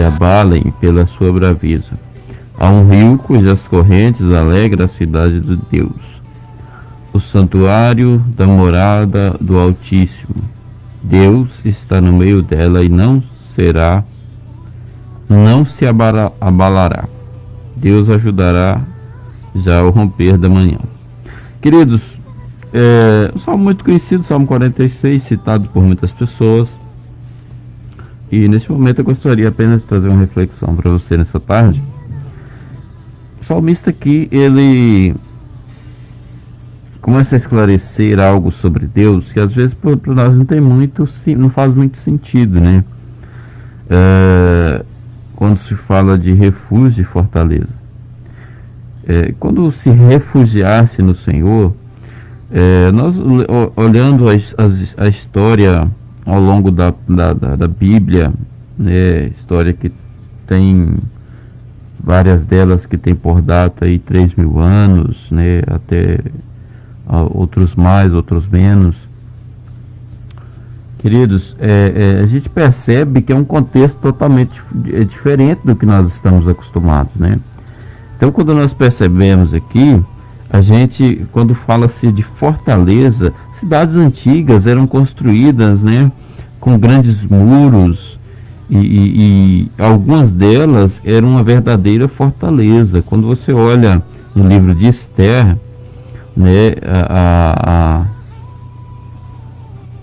se abalem pela sua braveza. Há um rio cujas correntes alegra a cidade de Deus, o santuário da morada do Altíssimo. Deus está no meio dela e não se abalará. Deus ajudará já ao romper da manhã. Queridos, um salmo muito conhecido, Salmo 46, citado por muitas pessoas. E neste momento eu gostaria apenas de trazer uma reflexão para você nessa tarde. O salmista aqui, ele começa a esclarecer algo sobre Deus que às vezes para nós não faz muito sentido, né? Quando se fala de refúgio e fortaleza. Quando se refugiar-se no Senhor, nós olhando a história ao longo da Bíblia, né, história que tem várias delas que tem por data aí 3.000 anos, né, até outros mais, outros menos. Queridos, a gente percebe que é um contexto totalmente diferente do que nós estamos acostumados, né? Então, quando nós percebemos aqui, quando fala-se de fortaleza, cidades antigas eram construídas, né, com grandes muros, e algumas delas eram uma verdadeira fortaleza. Quando você olha no livro de Esther, né,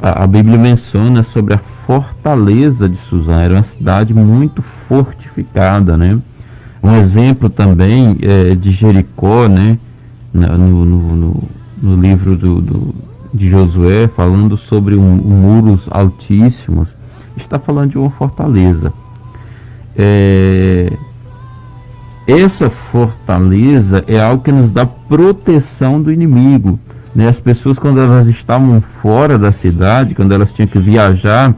a Bíblia menciona sobre a fortaleza de Suzã. Era uma cidade muito fortificada, né? Um exemplo também de Jericó, né, no livro de Josué, falando sobre muros altíssimos, está falando de uma fortaleza. Essa fortaleza é algo que nos dá proteção do inimigo, né? As pessoas, quando elas estavam fora da cidade, quando elas tinham que viajar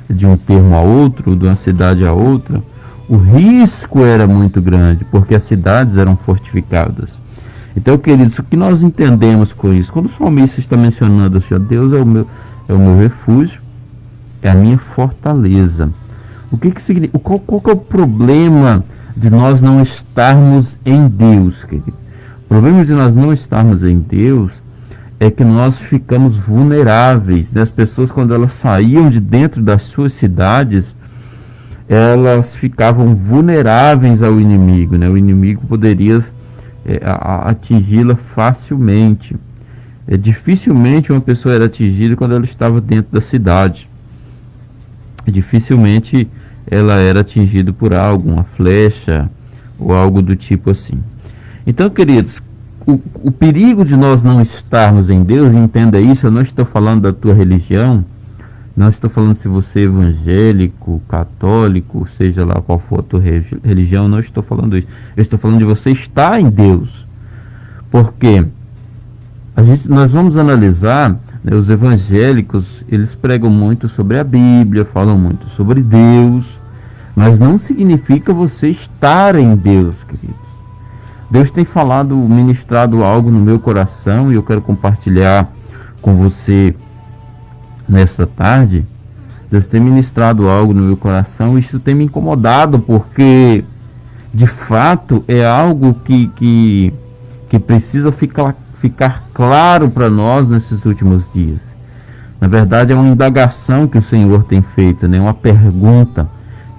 de um termo a outro, de uma cidade a outra, o risco era muito grande, porque as cidades eram fortificadas. Então, queridos, o que nós entendemos com isso? Quando o salmista está mencionando assim, Deus é o meu refúgio, é a minha fortaleza. O que significa? Qual que é o problema de nós não estarmos em Deus, querido? O problema de nós não estarmos em Deus é que nós ficamos vulneráveis, né? As pessoas, quando elas saíam de dentro das suas cidades, elas ficavam vulneráveis ao inimigo, né? O inimigo poderia atingi-la facilmente. Dificilmente uma pessoa era atingida quando ela estava dentro da cidade. Dificilmente ela era atingida por algo, uma flecha ou algo do tipo assim. Então, queridos, o perigo de nós não estarmos em Deus, entenda isso, eu não estou falando da tua religião, não estou falando se você é evangélico, católico, seja lá qual for a tua religião, não estou falando isso. Eu estou falando de você estar em Deus. Porque nós vamos analisar, né, os evangélicos, eles pregam muito sobre a Bíblia, falam muito sobre Deus, mas não significa você estar em Deus, queridos. Deus tem ministrado algo no meu coração e eu quero compartilhar com você nessa tarde. Deus tem ministrado algo no meu coração e isso tem me incomodado, porque de fato é algo que precisa ficar claro para nós nesses últimos dias. Na verdade, é uma indagação que o Senhor tem feito, né? Uma pergunta,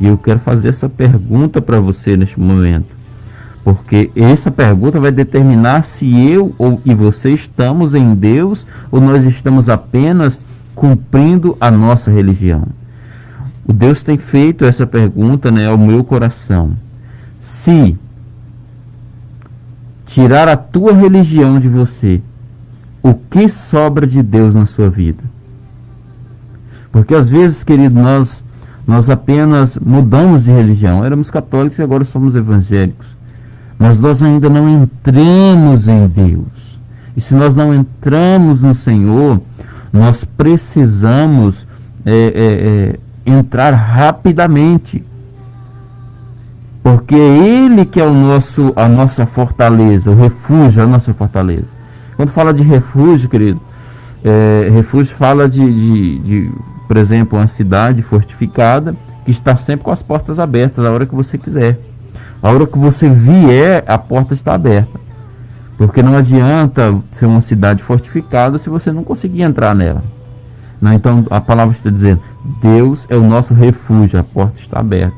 e eu quero fazer essa pergunta para você neste momento, porque essa pergunta vai determinar se eu e você estamos em Deus ou nós estamos apenas cumprindo a nossa religião. O Deus tem feito essa pergunta, né, ao meu coração. Se tirar a tua religião de você, o que sobra de Deus na sua vida? Porque às vezes, querido, nós apenas mudamos de religião. Éramos católicos e agora somos evangélicos. Mas nós ainda não entramos em Deus. E se nós não entramos no Senhor, nós precisamos entrar rapidamente. Porque é Ele que é a nossa fortaleza, o refúgio, a nossa fortaleza. Quando fala de refúgio, querido, refúgio fala de, por exemplo, uma cidade fortificada, que está sempre com as portas abertas, a hora que você quiser. A hora que você vier, a porta está aberta. Porque não adianta ser uma cidade fortificada se você não conseguir entrar nela. Não, então a palavra está dizendo, Deus é o nosso refúgio, a porta está aberta.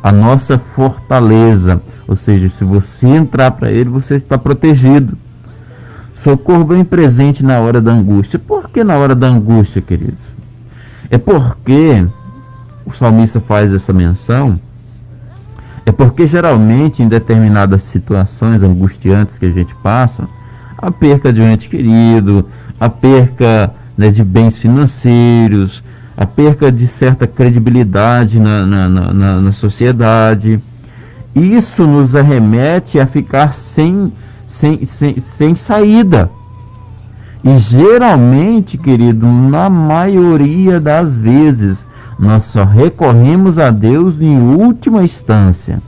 A nossa fortaleza, ou seja, se você entrar para Ele, você está protegido. Socorro bem presente na hora da angústia. Por que na hora da angústia, queridos? É porque o salmista faz essa menção, é porque geralmente em determinadas situações angustiantes que a gente passa, a perca de um ente querido, a perca, né, de bens financeiros, a perca de certa credibilidade na sociedade, isso nos arremete a ficar sem saída. E geralmente, querido, na maioria das vezes, nós só recorremos a Deus em última instância.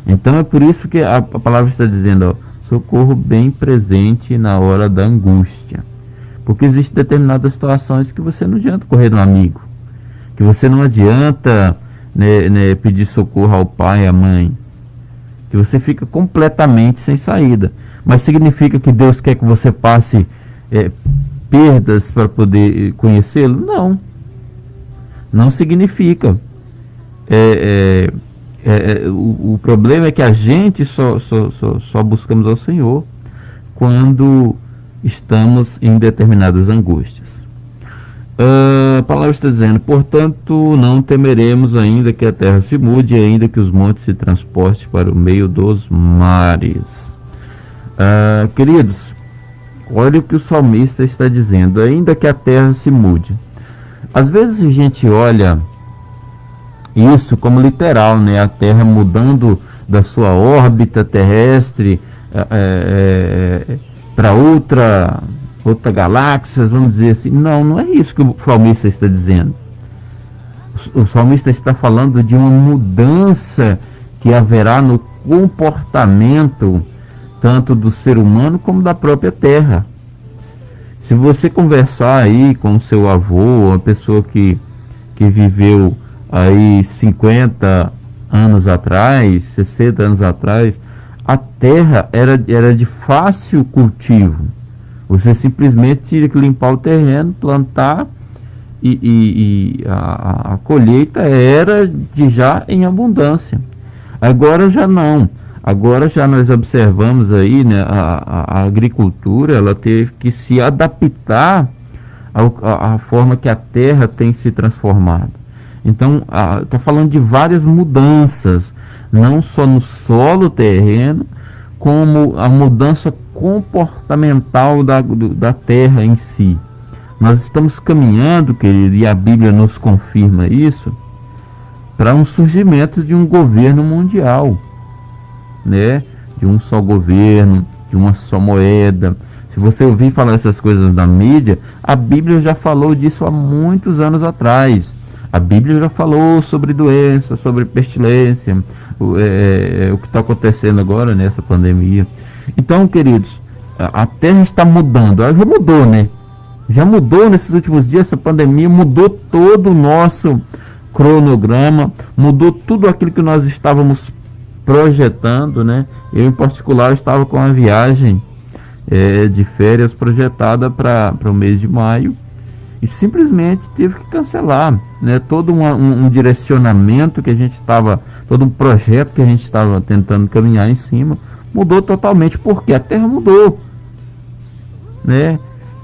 Então é por isso que a palavra está dizendo, ó, socorro bem presente na hora da angústia. Porque existem determinadas situações que você não adianta correr no amigo, que você não adianta, né, pedir socorro ao pai, à mãe, que você fica completamente sem saída. Mas significa que Deus quer que você passe perdas para poder conhecê-lo? Não. Não significa. O problema é que a gente só buscamos ao Senhor quando estamos em determinadas angústias. A palavra está dizendo, portanto, não temeremos ainda que a terra se mude, ainda que os montes se transportem para o meio dos mares. Queridos, olha o que o salmista está dizendo, ainda que a terra se mude. Às vezes a gente olha isso como literal, né? A terra mudando da sua órbita terrestre para outra galáxia, vamos dizer assim. Não, não é isso que o salmista está dizendo. O salmista está falando de uma mudança que haverá no comportamento tanto do ser humano como da própria terra. Se você conversar aí com o seu avô, uma pessoa que viveu aí 50 anos atrás, 60 anos atrás, a terra era de fácil cultivo. Você simplesmente tinha que limpar o terreno, plantar e a colheita era já em abundância. Agora já não. Agora já nós observamos aí, né, a agricultura, ela teve que se adaptar à forma que a terra tem se transformado. Então, está falando de várias mudanças, não só no solo terreno, como a mudança comportamental da terra em si. Nós estamos caminhando, querido, e a Bíblia nos confirma isso, para um surgimento de um governo mundial, né? De um só governo, de uma só moeda. Se você ouvir falar essas coisas na mídia, a Bíblia já falou disso há muitos anos atrás. A Bíblia já falou sobre doença, sobre pestilência, o que está acontecendo agora nessa pandemia. Então, queridos, a Terra está mudando. Ela já mudou, né? Já mudou nesses últimos dias. Essa pandemia mudou todo o nosso cronograma, mudou tudo aquilo que nós estávamos projetando, né? Eu, em particular, estava com a viagem de férias projetada para o mês de maio e simplesmente teve que cancelar, né? Todo um direcionamento que a gente estava, todo um projeto que a gente estava tentando caminhar em cima, mudou totalmente, porque a Terra mudou, né?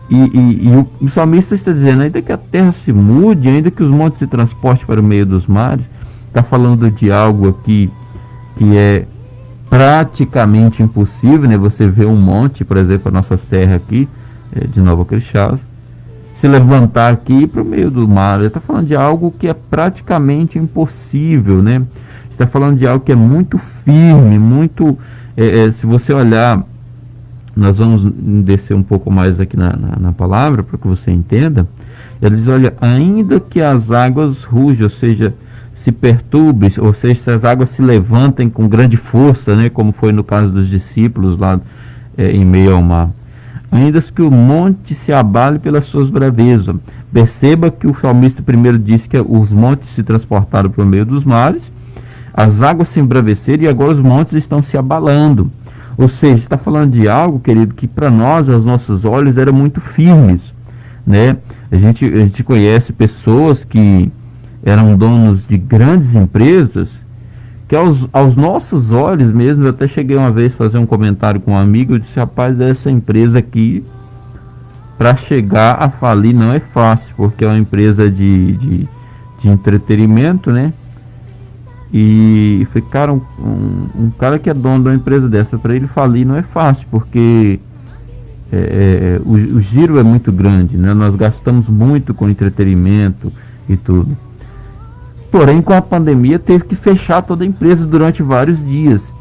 E o salmista está dizendo, ainda que a terra se mude, ainda que os montes se transportem para o meio dos mares, está falando de algo aqui que é praticamente impossível, né? Você vê um monte, por exemplo, a nossa serra aqui, de Nova Crixás, se levantar aqui para o meio do mar. Ele está falando de algo que é praticamente impossível, né? Está falando de algo que é muito firme, muito... se você olhar, nós vamos descer um pouco mais aqui na palavra, para que você entenda. Ele diz, olha, ainda que as águas rujam, ou seja, se perturbem, ou seja, se as águas se levantem com grande força, né, como foi no caso dos discípulos lá em meio ao mar, ainda que o monte se abale pelas suas bravezas. Perceba que o salmista primeiro disse que os montes se transportaram por meio dos mares, as águas se embraveceram e agora os montes estão se abalando. Ou seja, está falando de algo, querido, que para nós, aos nossos olhos, era muito firmes, né? A gente conhece pessoas que eram donos de grandes empresas, que aos nossos olhos mesmo, eu até cheguei uma vez a fazer um comentário com um amigo, eu disse, rapaz, essa empresa aqui, para chegar a falir não é fácil, porque é uma empresa de entretenimento, né? E foi, cara, um cara que é dono de uma empresa dessa, para ele falir não é fácil, porque o giro é muito grande, né? Nós gastamos muito com entretenimento e tudo. Porém, com a pandemia, teve que fechar toda a empresa durante vários dias.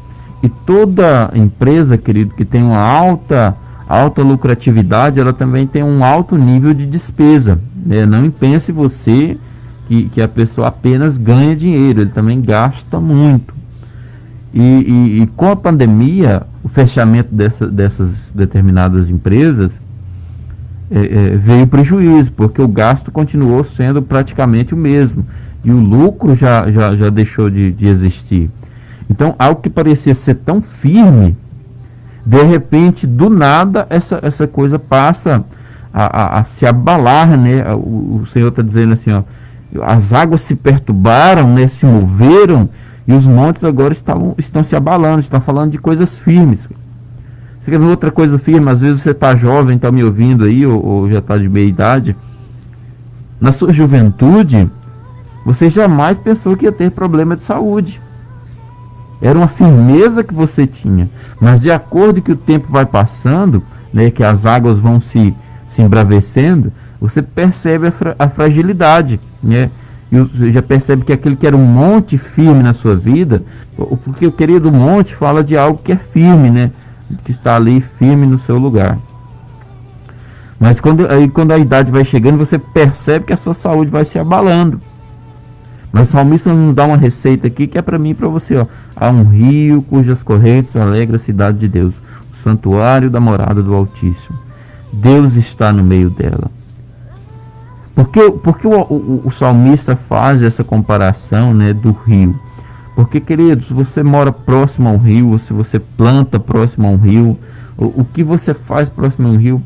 E toda empresa, querido, que tem uma alta lucratividade, ela também tem um alto nível de despesa, né? Não pense você que a pessoa apenas ganha dinheiro, ele também gasta muito. E com a pandemia, o fechamento dessas determinadas empresas veio prejuízo, porque o gasto continuou sendo praticamente o mesmo. E o lucro já deixou de existir. Então, algo que parecia ser tão firme, de repente, do nada, essa coisa passa a se abalar, né? O Senhor está dizendo assim, ó, as águas se perturbaram, né? Se moveram, e os montes agora estão se abalando, estão falando de coisas firmes. Você quer ver outra coisa firme? Às vezes você está jovem, está me ouvindo aí, ou já está de meia idade. Na sua juventude, você jamais pensou que ia ter problema de saúde. Era uma firmeza que você tinha. Mas de acordo que o tempo vai passando, né, que as águas vão se embravecendo, você percebe a fragilidade, né? E você já percebe que aquele que era um monte firme na sua vida, porque o querido monte fala de algo que é firme, né? Que está ali firme no seu lugar. Mas quando a idade vai chegando, você percebe que a sua saúde vai se abalando. Mas o salmista nos dá uma receita aqui que é para mim e para você. Ó. Há um rio cujas correntes alegra a cidade de Deus, o santuário da morada do Altíssimo. Deus está no meio dela. Por que o salmista faz essa comparação, né, do rio? Porque, queridos, você mora próximo a um rio, se você planta próximo a um rio, o que você faz próximo a um rio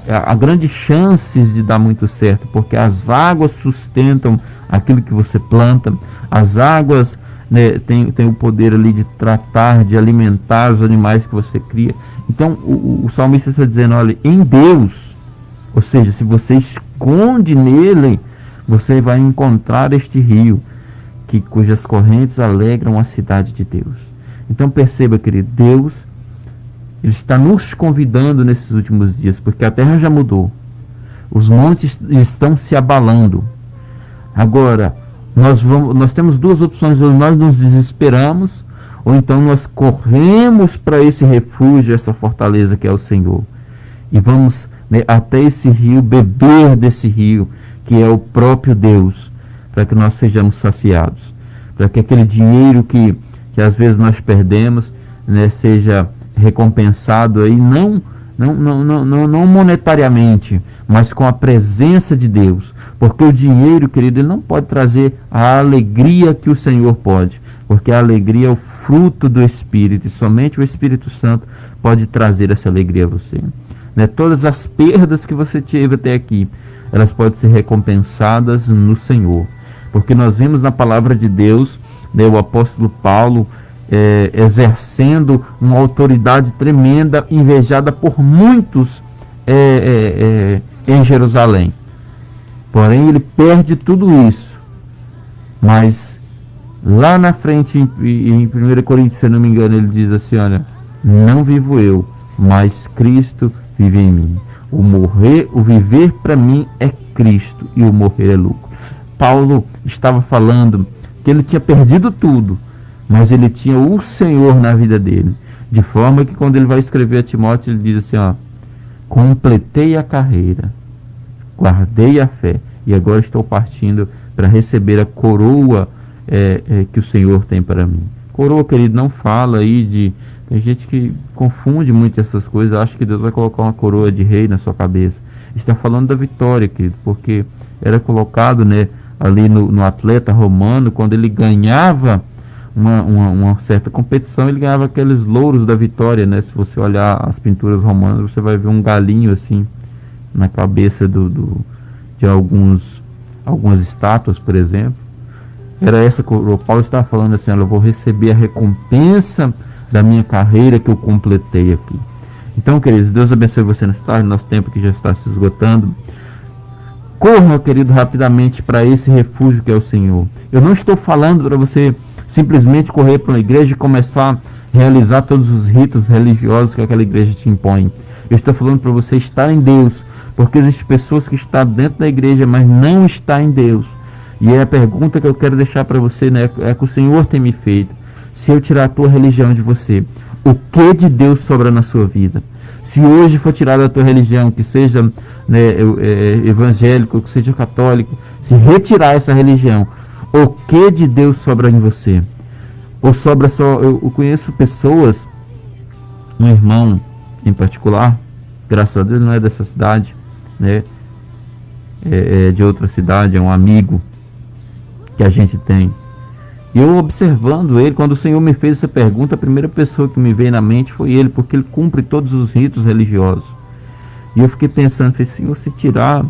há grandes chances de dar muito certo, porque as águas sustentam aquilo que você planta, as águas, né, tem o poder ali de tratar, de alimentar os animais que você cria. Então o salmista está dizendo, olha, em Deus, ou seja, se você esconde nele, você vai encontrar este rio, cujas correntes alegram a cidade de Deus. Então perceba, querido, Deus, Ele está nos convidando nesses últimos dias, porque a terra já mudou. Os montes estão se abalando. Agora, nós temos duas opções: ou nós nos desesperamos, ou então nós corremos para esse refúgio, essa fortaleza que é o Senhor. E vamos, né, até esse rio, beber desse rio, que é o próprio Deus, para que nós sejamos saciados. Para que aquele dinheiro que às vezes nós perdemos, né, seja recompensado aí, não monetariamente, mas com a presença de Deus. Porque o dinheiro, querido, ele não pode trazer a alegria que o Senhor pode, porque a alegria é o fruto do Espírito, e somente o Espírito Santo pode trazer essa alegria a você, né? Todas as perdas que você teve até aqui, elas podem ser recompensadas no Senhor, porque nós vimos na palavra de Deus, né, o apóstolo Paulo exercendo uma autoridade tremenda, invejada por muitos em Jerusalém. Porém, ele perde tudo isso. Mas lá na frente, em 1 Coríntios, se eu não me engano, ele diz assim, olha, não vivo eu, mas Cristo vive em mim. O viver para mim é Cristo e o morrer é lucro. Paulo estava falando que ele tinha perdido tudo, mas ele tinha o Senhor na vida dele, de forma que quando ele vai escrever a Timóteo, ele diz assim, ó, completei a carreira, guardei a fé, e agora estou partindo para receber a coroa que o Senhor tem para mim. Coroa, querido, não fala aí Tem gente que confunde muito essas coisas, acha que Deus vai colocar uma coroa de rei na sua cabeça. Está falando da vitória, querido, porque era colocado, né, ali no atleta romano, quando ele ganhava uma certa competição, ele ganhava aqueles louros da vitória, né? Se você olhar as pinturas romanas, você vai ver um galinho assim na cabeça de algumas estátuas, por exemplo. Era essa que o Paulo estava falando assim: eu vou receber a recompensa da minha carreira que eu completei aqui. Então, queridos, Deus abençoe você nessa tarde, nosso tempo que já está se esgotando. Corra, querido, rapidamente para esse refúgio que é o Senhor. Eu não estou falando para você simplesmente correr para uma igreja e começar a realizar todos os ritos religiosos que aquela igreja te impõe. Eu estou falando para você estar em Deus, porque existem pessoas que estão dentro da igreja, mas não estão em Deus. E é a pergunta que eu quero deixar para você, né, é que o Senhor tem me feito. Se eu tirar a tua religião de você, o que de Deus sobra na sua vida? Se hoje for tirada a tua religião, que seja, né, evangélico, que seja católico, se retirar essa religião, o que de Deus sobra em você? Ou sobra só... Eu conheço pessoas, um irmão em particular, graças a Deus não é dessa cidade, né? É de outra cidade, é um amigo que a gente tem. E eu observando ele, quando o Senhor me fez essa pergunta, a primeira pessoa que me veio na mente foi ele, porque ele cumpre todos os ritos religiosos. E eu fiquei pensando, falei, Senhor, se tirar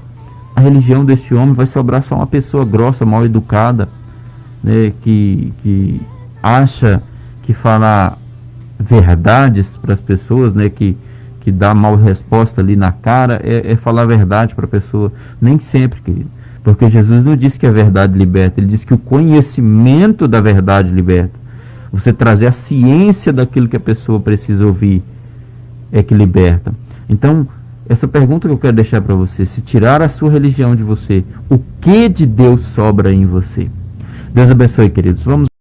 a religião desse homem, vai sobrar só uma pessoa grossa, mal educada, né, que acha que falar verdades para as pessoas, né, que dá mal resposta ali na cara, é falar a verdade para a pessoa. Nem sempre, querido. Porque Jesus não disse que a verdade liberta, ele disse que o conhecimento da verdade liberta. Você trazer a ciência daquilo que a pessoa precisa ouvir é que liberta. Então, essa pergunta que eu quero deixar para você: se tirar a sua religião de você, o que de Deus sobra em você? Deus abençoe, queridos. Vamos